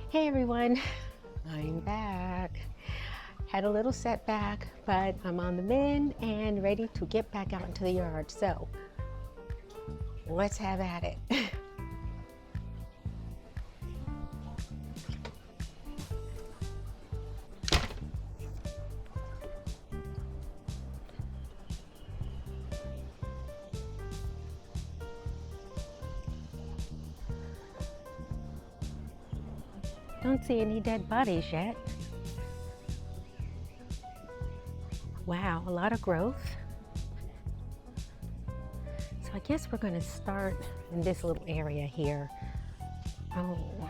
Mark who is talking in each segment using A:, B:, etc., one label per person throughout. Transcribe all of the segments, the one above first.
A: Hey everyone, I'm back. Had a little setback, but I'm on the mend and ready to get back out into the yard. So let's have at it. Don't see any dead bodies yet. Wow, a lot of growth. So I guess we're going to start in this little area here. Oh,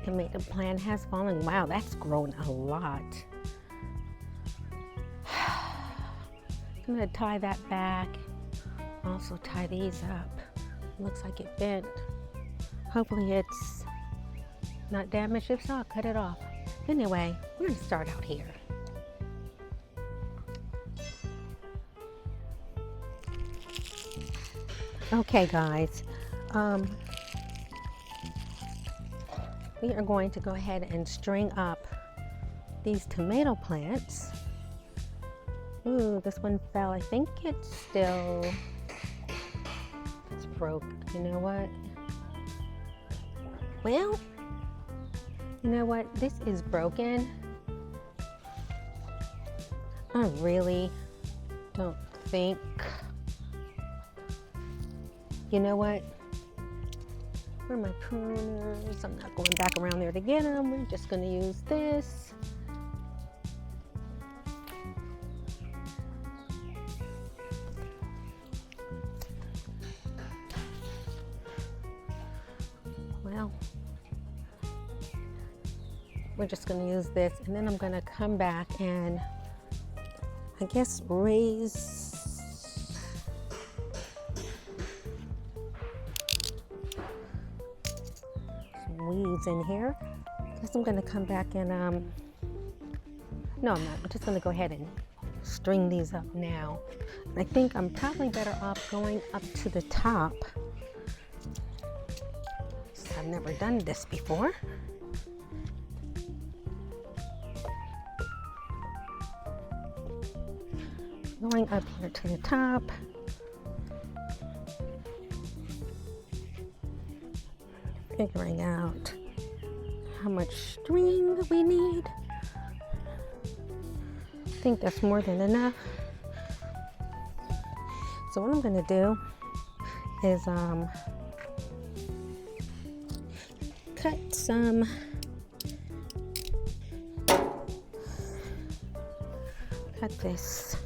A: tomato plant has fallen. Wow, that's grown a lot. I'm going to tie that back. Also tie these up. Looks like it bent. Hopefully it's not damaged. If so, I'll cut it off. Anyway, we're going to start out here. Okay guys, we are going to go ahead and string up these tomato plants. Ooh, this one fell. I think it's broke. You know what? Well, you know what? This is broken. I really don't think. You know what? Where are my pruners? I'm not going back around there to get them. We're just going to use this. Well, we're just going to use this, and then I'm going to come back and I guess raise some weeds in here. I guess I'm going to come back and no, I'm not. I'm just going to go ahead and string these up now. I think I'm probably better off going up to the top. I've never done this before. Going up here to the top. Figuring out how much string we need. I think that's more than enough. So what I'm going to do is cut some this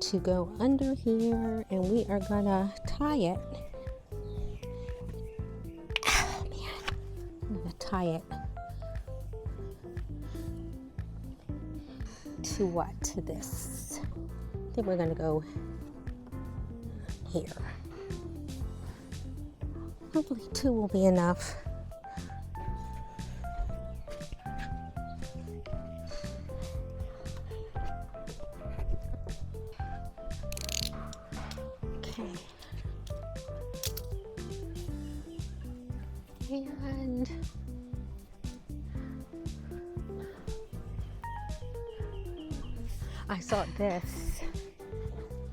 A: to go under here, and we are gonna tie it. Oh man, I'm gonna tie it to what? To this. I think we're gonna go here. Hopefully 2 will be enough. Okay. And I saw this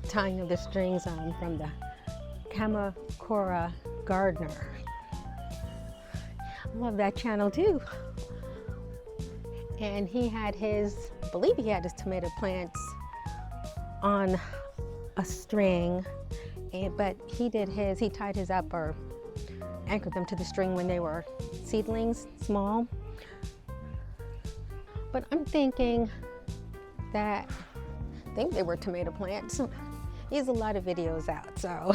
A: tying of the strings on from the Kamakura Gardener. I love that channel too. And he had his, I believe he had his tomato plants on a string, but he tied his up or anchored them to the string when they were seedlings, small. But I'm thinking that, I think they were tomato plants. He has a lot of videos out, so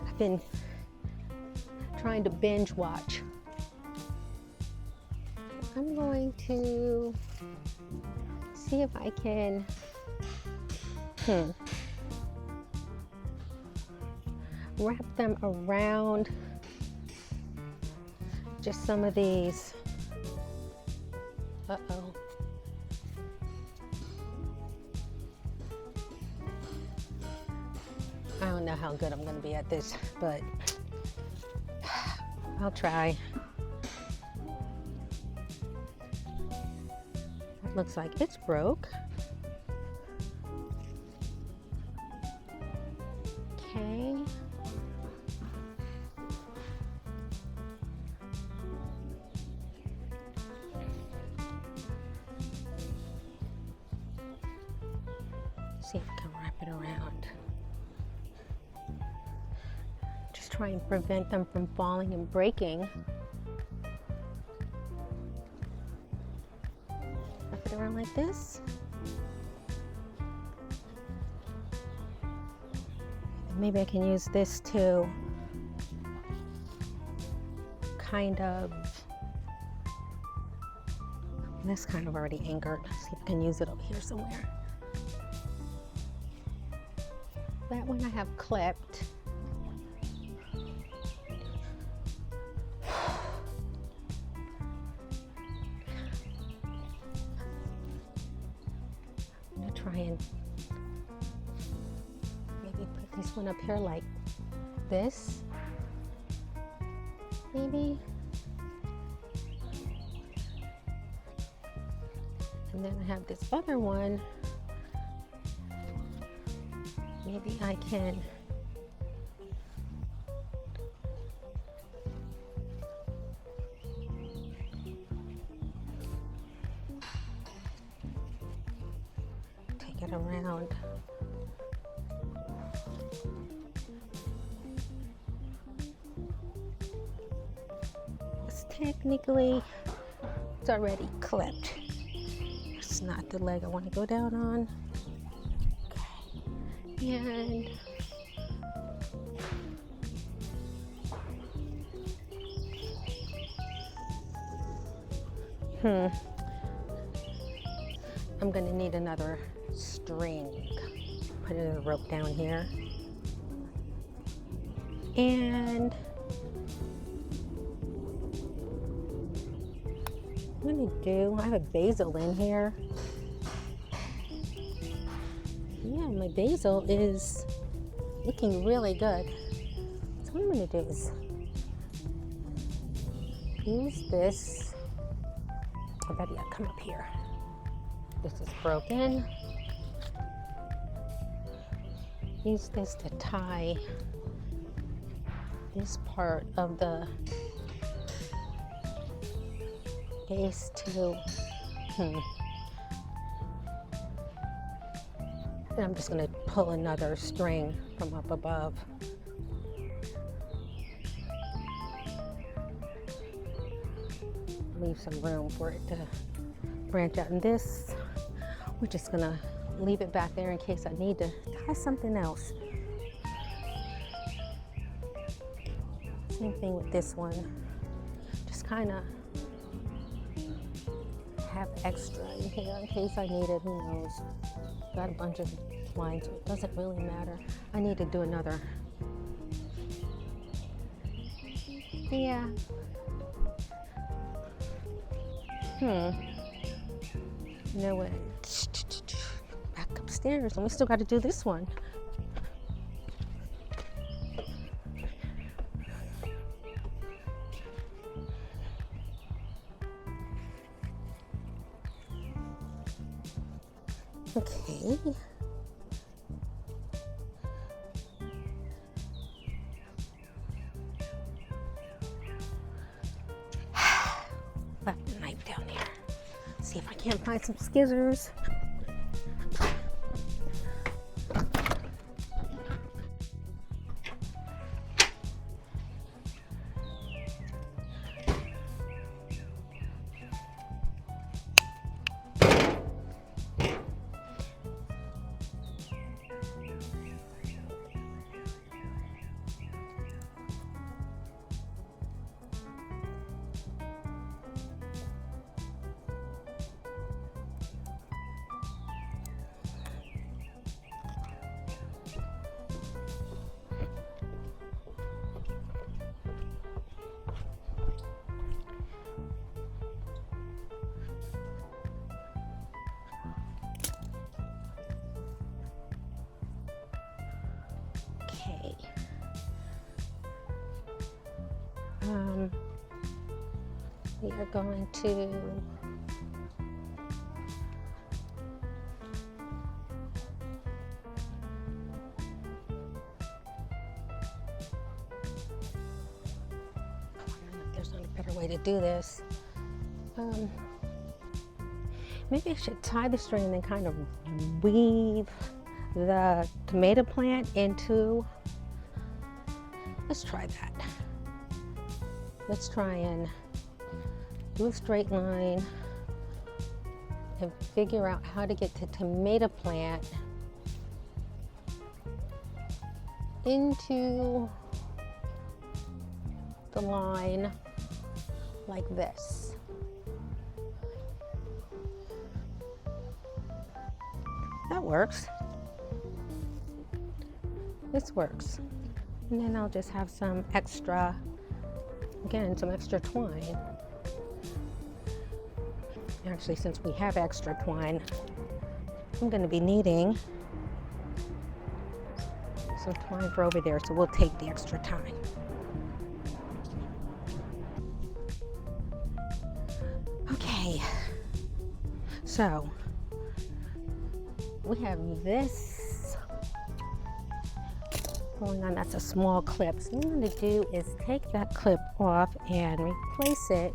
A: I've been trying to binge watch. I'm going to see if I can wrap them around just some of these. Uh-oh. I don't know how good I'm gonna be at this, but I'll try. It looks like it's broke. Okay. See if I can wrap it around. Just try and prevent them from falling and breaking. Wrap it around like this. Maybe I can use this to kind of, this kind of already anchored. See if I can use it over here somewhere. That one I have clipped. I'm gonna try and maybe put this one up here like this. Maybe. And then I have this other one. Maybe I can take it around. Technically, it's already clipped. It's not the leg I want to go down on. Okay. And I'm gonna need another string. Put a rope down here. And I'm gonna do, I have a basil in here. Yeah, my basil is looking really good. So what I'm gonna do is use this. I better yet come up here. This is broken. Use this to tie this part of the base to, and I'm just going to pull another string from up above. Leave some room for it to branch out. And this, we're just going to leave it back there in case I need to tie something else. Same thing with this one. Just kind of have extra in here in case I need it. Who knows? Got a bunch of lines, so it doesn't really matter. I need to do another. Yeah. You know what? Back upstairs, and we still got to do this one. Okay. Left the knife down there. See if I can't find some scissors. We are going to there's not a better way to do this. Maybe I should tie the string and then kind of weave the tomato plant into. Let's try that. Let's try and do a straight line and figure out how to get the tomato plant into the line like this. That works. This works. And then I'll just have some extra, again, some extra twine. Actually, since we have extra twine, I'm going to be needing some twine for over there, so we'll take the extra time. Okay, so we have this going on. That's a small clip. So what I'm going to do is take that clip off and replace it.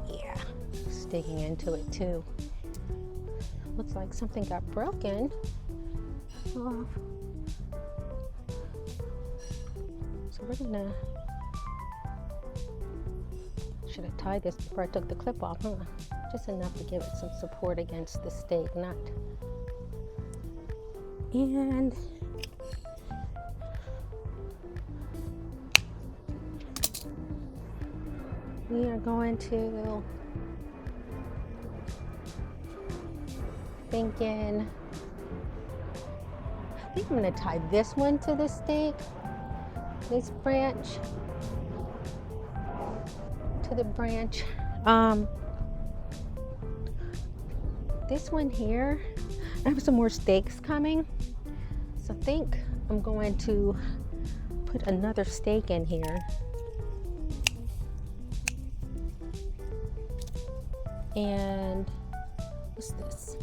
A: Yeah, sticking into it too. Looks like something got broken off. So we're gonna, should have tied this before I took the clip off, huh? Just enough to give it some support against the stake nut. And we are going to I think I'm going to tie this one to the stake, this branch to the branch. This one here, I have some more stakes coming, so I think I'm going to put another stake in here. And what's this?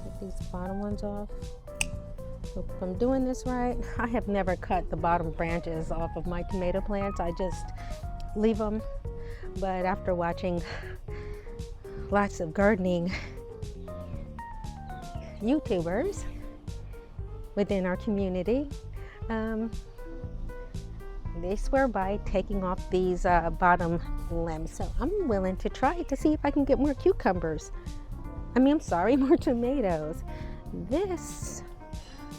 A: Take these bottom ones off. So if I'm doing this right, I have never cut the bottom branches off of my tomato plants. I just leave them. But after watching lots of gardening YouTubers within our community, they swear by taking off these bottom limbs. So I'm willing to try it to see if I can get more cucumbers. More tomatoes. This,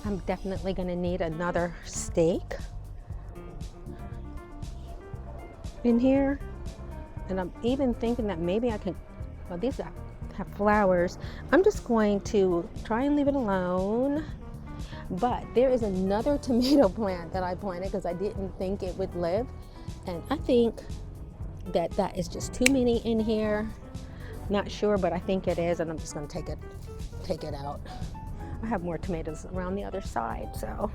A: I'm definitely gonna need another stake in here. And I'm even thinking that maybe I can, well, these have flowers. I'm just going to try and leave it alone. But there is another tomato plant that I planted because I didn't think it would live. And I think that that is just too many in here. Not sure, but I think it is. And I'm just going to take it out. I have more tomatoes around the other side, so.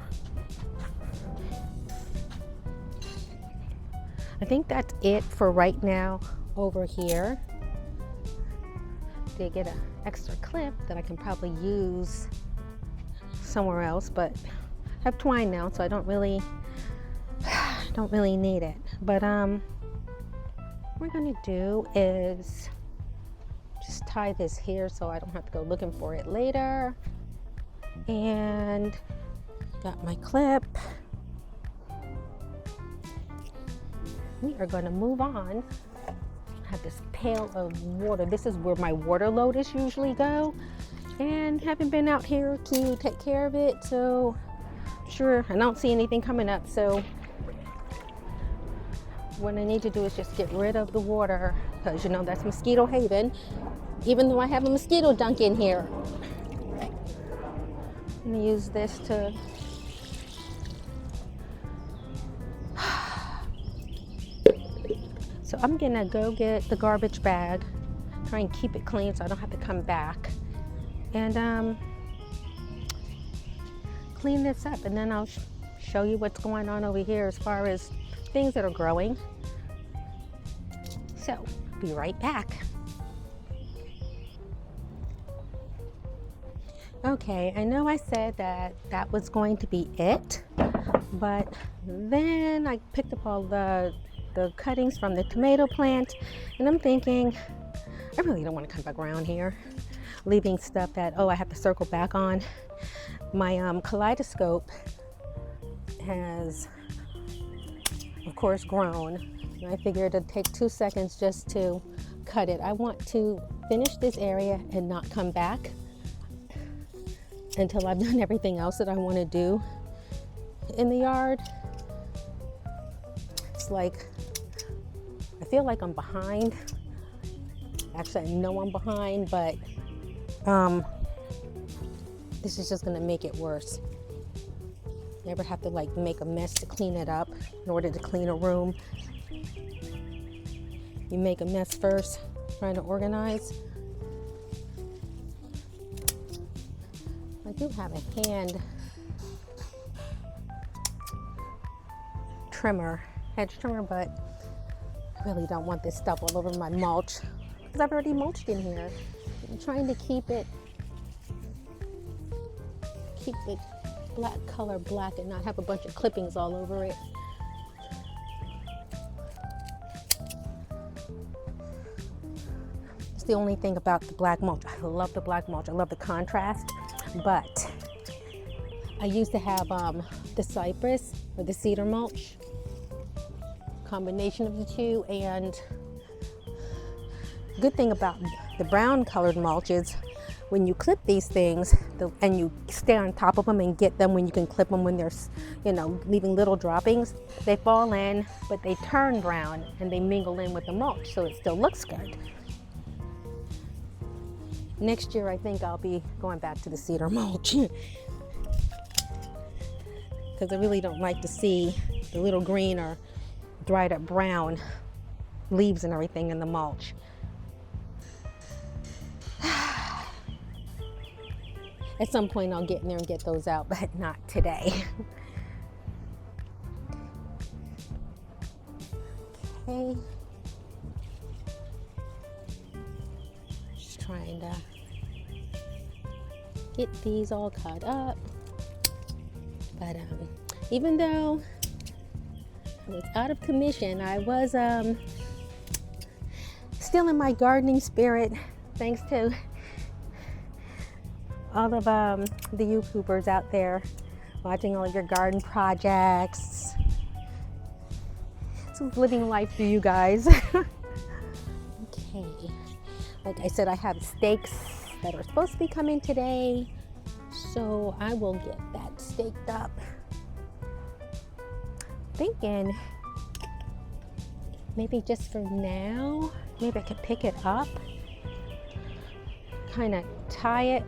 A: I think that's it for right now over here. Did get an extra clip that I can probably use somewhere else, but I have twine now, so I don't really need it. But what we're gonna do is just tie this here so I don't have to go looking for it later. And got my clip. We are gonna move on. I have this pail of water. This is where my water lotus usually go. And haven't been out here to take care of it, so sure, I don't see anything coming up. So what I need to do is just get rid of the water, because you know that's mosquito haven, even though I have a mosquito dunk in here. I'm gonna use this to so I'm gonna go get the garbage bag, try and keep it clean so I don't have to come back. And clean this up, and then I'll show you what's going on over here as far as things that are growing. So, be right back. Okay, I know I said that that was going to be it, but then I picked up all the cuttings from the tomato plant, and I'm thinking, I really don't want to come back around here, leaving stuff that, oh, I have to circle back on. My kaleidoscope has, of course, grown. And I figured it'd take 2 seconds just to cut it. I want to finish this area and not come back until I've done everything else that I want to do in the yard. It's like, I feel like I'm behind. Actually, I know I'm behind, but this is just gonna make it worse. Never have to like make a mess to clean it up in order to clean a room. You make a mess first, trying to organize. I do have a hand trimmer, hedge trimmer, but I really don't want this stuff all over my mulch because I've already mulched in here. I'm trying to keep the black color black and not have a bunch of clippings all over it. It's the only thing about the black mulch. I love the black mulch. I love the contrast, but I used to have the cypress or the cedar mulch, combination of the two, and good thing about the brown colored mulch is when you clip these things and you stay on top of them and get them when you can clip them when they're, you know, leaving little droppings, they fall in, but they turn brown and they mingle in with the mulch, so it still looks good. Next year, I think I'll be going back to the cedar mulch because I really don't like to see the little green or dried up brown leaves and everything in the mulch. At some point I'll get in there and get those out, but not today. Okay. Just trying to get these all cut up. But even though I was out of commission, I was still in my gardening spirit, thanks to all of the YouTubers out there watching all of your garden projects. So living life for you guys. Okay, like I said, I have steaks that are supposed to be coming today, so I will get that staked up. Thinking maybe just for now, maybe I could pick it up, kind of tie it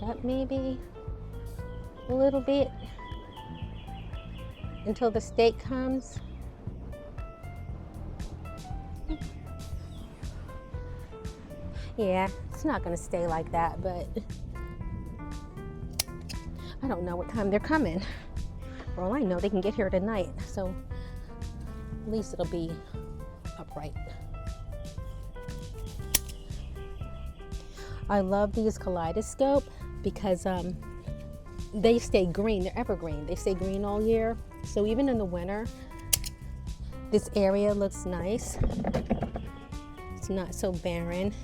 A: up maybe a little bit until the steak comes. Yeah, it's not gonna stay like that, but I don't know what time they're coming. For all I know, they can get here tonight, so at least it'll be upright. I love these kaleidoscope because they stay green. They're evergreen. They stay green all year. So even in the winter, this area looks nice. It's not so barren.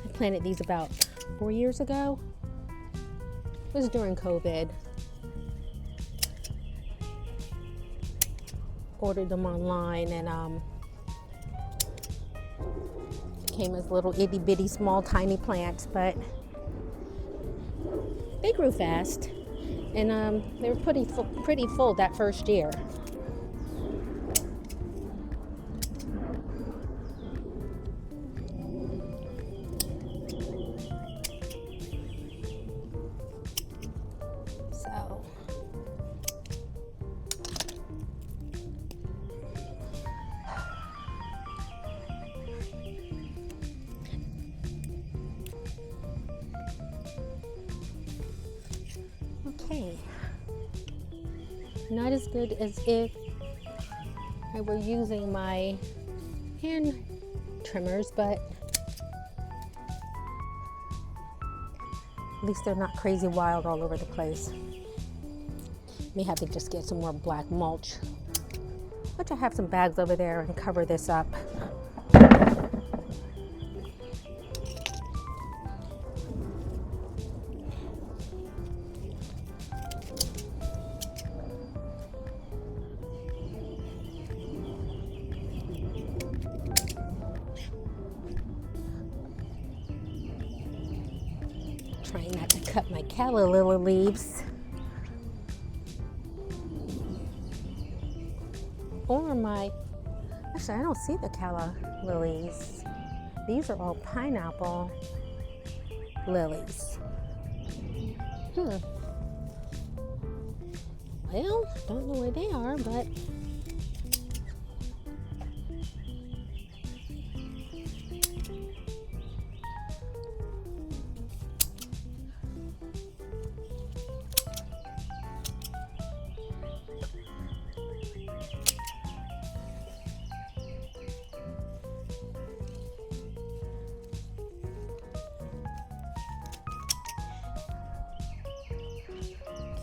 A: I planted these about 4 years ago. It was during COVID. Ordered them online and came as little itty bitty small tiny plants, but they grew fast and they were pretty full that first year. So Okay. Not as good as if I were using my hand trimmers, but at least they're not crazy wild all over the place. May have to just get some more black mulch, which I have some bags over there, and cover this up. Trying not to cut my calla lily leaves. Or my, actually I don't see the calla lilies. These are all pineapple lilies. Well, don't know where they are, but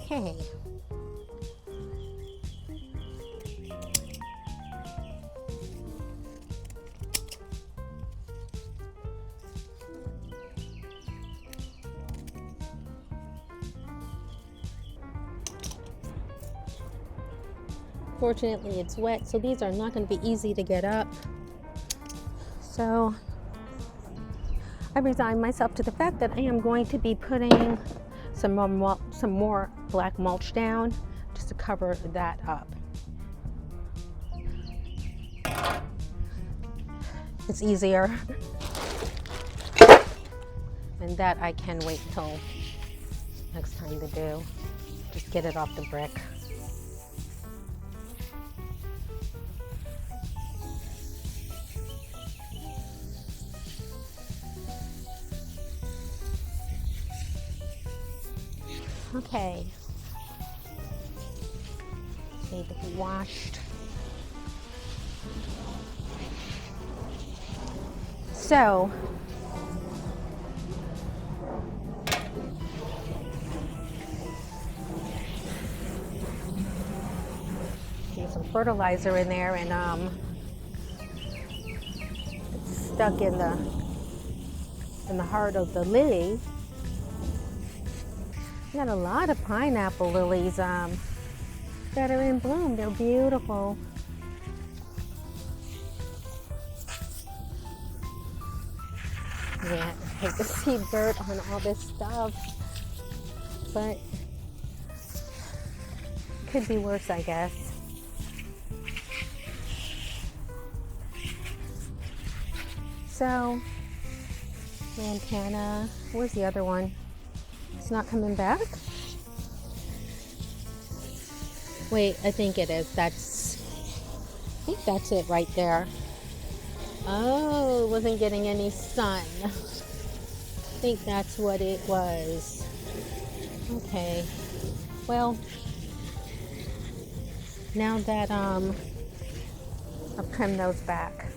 A: okay. Fortunately, it's wet, so these are not going to be easy to get up. So I resign myself to the fact that I am going to be putting some more black mulch down just to cover that up. It's easier. And that I can wait till next time to do. Just get it off the brick. Okay. Need to be washed. So, get some fertilizer in there, and it's stuck in the heart of the lily. Got a lot of pineapple lilies that are in bloom. They're beautiful. Yeah, I hate to see dirt on all this stuff, but could be worse, I guess. So, lantana, where's the other one? It's not coming back? Wait, I think it is. I think that's it right there. Oh, it wasn't getting any sun. I think that's what it was. Okay. Well, now that I've trimmed those back.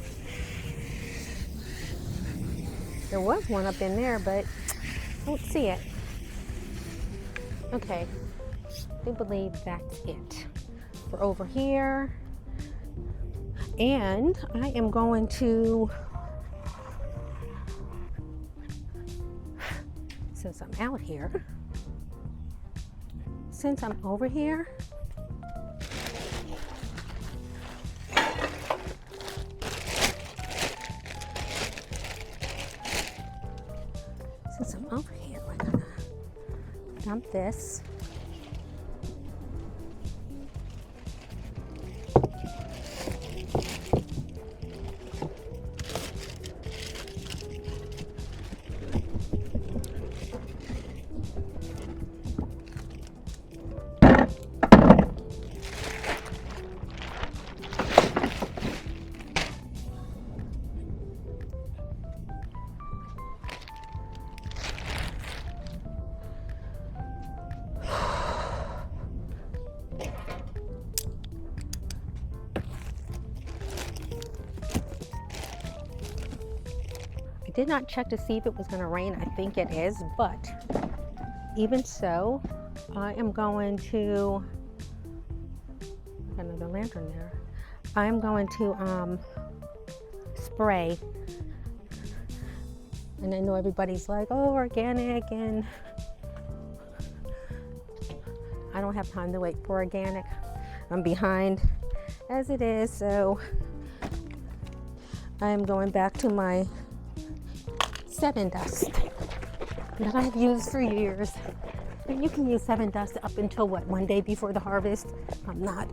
A: There was one up in there, but I don't see it. Okay, I believe that's it for over here. And I am going to, since I'm out here, since I'm over here, we're gonna dump this. I did not check to see if it was going to rain. I think it is, but even so, I am going to, got another lantern there. I'm going to spray. And I know everybody's like, oh, organic, and I don't have time to wait for organic. I'm behind as it is, so I'm going back to my 7 Dust that I've used for years. And you can use 7 Dust up until what, one day before the harvest? I'm not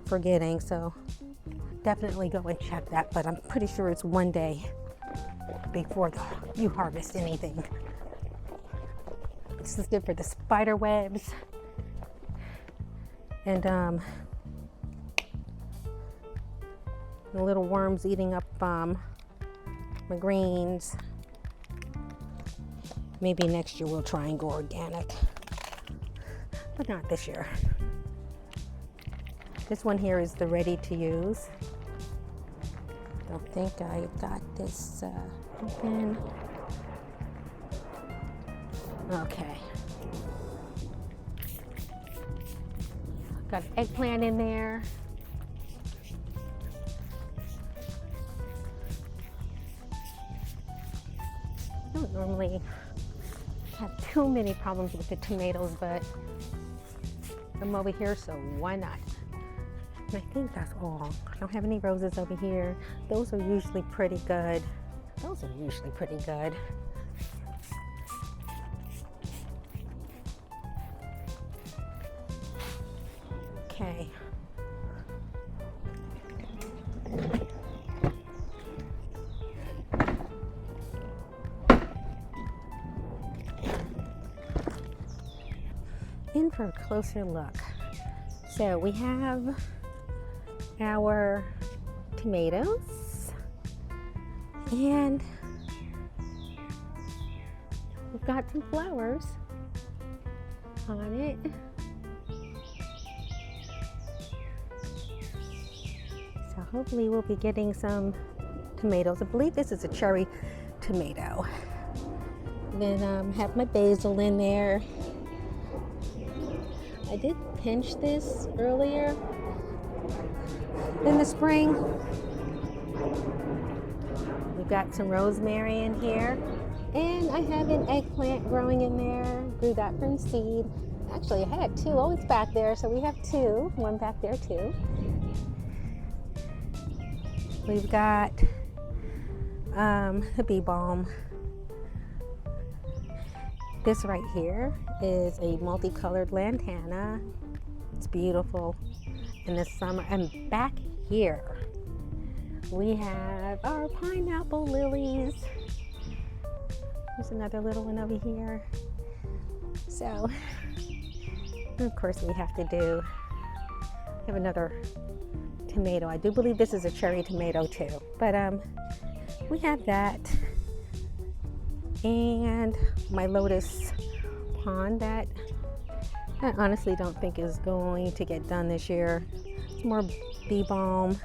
A: forgetting, so definitely go and check that, but I'm pretty sure it's one day before you harvest anything. This is good for the spider webs and the little worms eating up my greens. Maybe next year we'll try and go organic, but not this year. This one here is the ready to use. Don't think I got this open. Okay. Got an eggplant in there. I don't normally have too many problems with the tomatoes, but I'm over here, so why not? And I think that's all. I don't have any roses over here. Those are usually pretty good. Okay. In for a closer look. So we have our tomatoes, and we've got some flowers on it. So hopefully we'll be getting some tomatoes. I believe this is a cherry tomato. Then have my basil in there. I did pinch this earlier in the spring. We've got some rosemary in here, and I have an eggplant growing in there. Grew that from seed. Actually, I had 2. Oh, it's back there, so we have 2. One back there too. We've got the bee balm. This right here is a multicolored lantana. It's beautiful in the summer. And back here, we have our pineapple lilies. There's another little one over here. So, of course, we have another tomato. I do believe this is a cherry tomato too. But we have that. And my lotus pond that I honestly don't think is going to get done this year. It's more bee balm.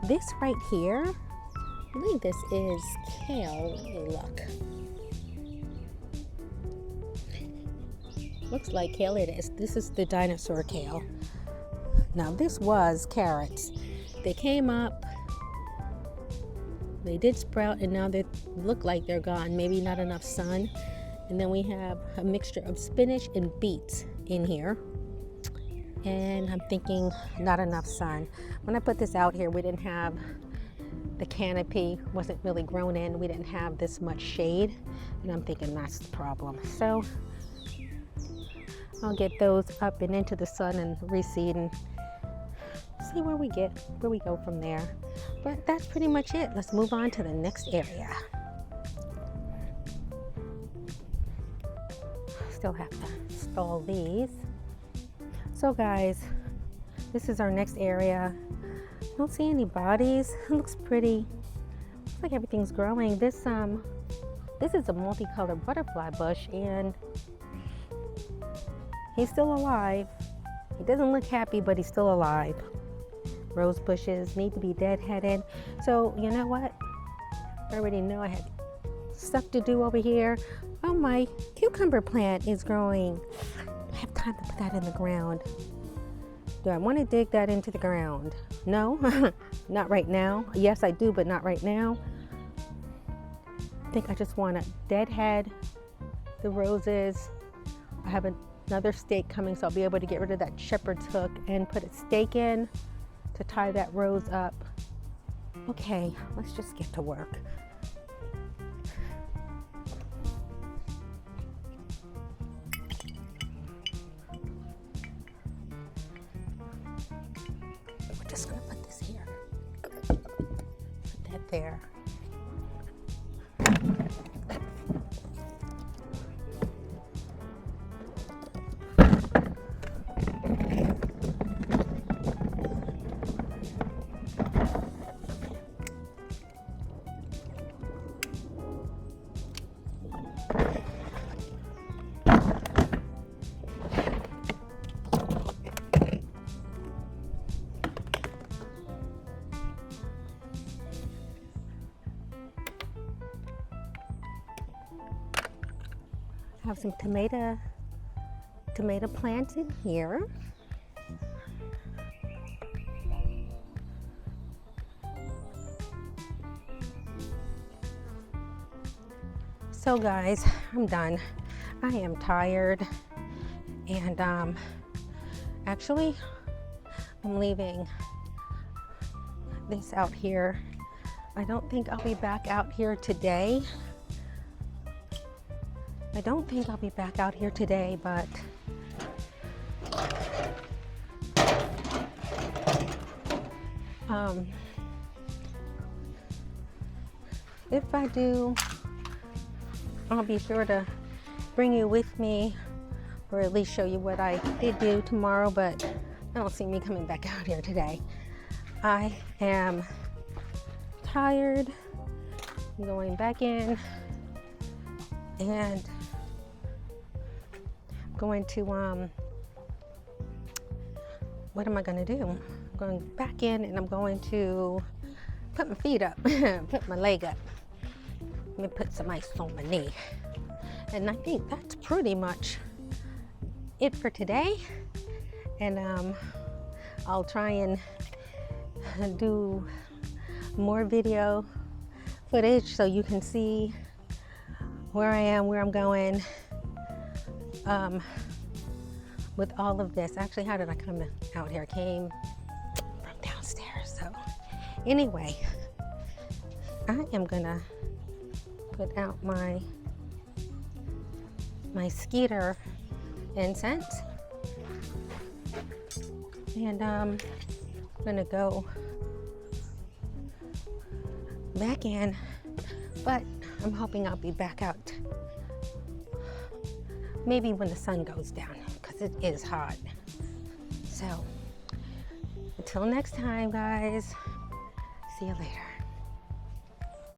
A: This right here, I believe this is kale. Let me look. Looks like kale it is. This is the dinosaur kale. Now this was carrots. They came up. They did sprout, and now they look like they're gone. Maybe not enough sun. And then we have a mixture of spinach and beets in here. And I'm thinking not enough sun. When I put this out here, we didn't have, the canopy wasn't really grown in. We didn't have this much shade. And I'm thinking that's the problem. So I'll get those up and into the sun and reseed and see where we go from there. But that's pretty much it. Let's move on to the next area. Still have to install these. So guys, this is our next area. I don't see any bodies. It looks pretty. Looks like everything's growing. This is a multicolored butterfly bush, and he's still alive. He doesn't look happy, but he's still alive. Rose bushes need to be deadheaded. So you know what? I already know I had stuff to do over here. Oh, my cucumber plant is growing. I have time to put that in the ground. Do I want to dig that into the ground? No, not right now. Yes, I do, but not right now. I think I just want to deadhead the roses. I have another stake coming, so I'll be able to get rid of that shepherd's hook and put a stake in to tie that rose up. Okay, let's just get to work. We're just gonna put this here. Put that there. I have some tomato plants in here. So guys, I'm done. I am tired, and actually I'm leaving this out here. I don't think I'll be back out here today. But if I do, I'll be sure to bring you with me, or at least show you what I did do tomorrow, but I don't see me coming back out here today. I am tired. I'm going back in and going to what am I going to do? I'm going back in and I'm going to put my feet up, put my leg up. Let me put some ice on my knee. And I think that's pretty much it for today. And I'll try and do more video footage so you can see where I am, where I'm going with all of this. Actually, how did I come out here? I came from downstairs. So anyway, I am gonna put out my skeeter incense, and I'm gonna go back in, but I'm hoping I'll be back out maybe when the sun goes down, because it is hot. So until next time, guys, see you later.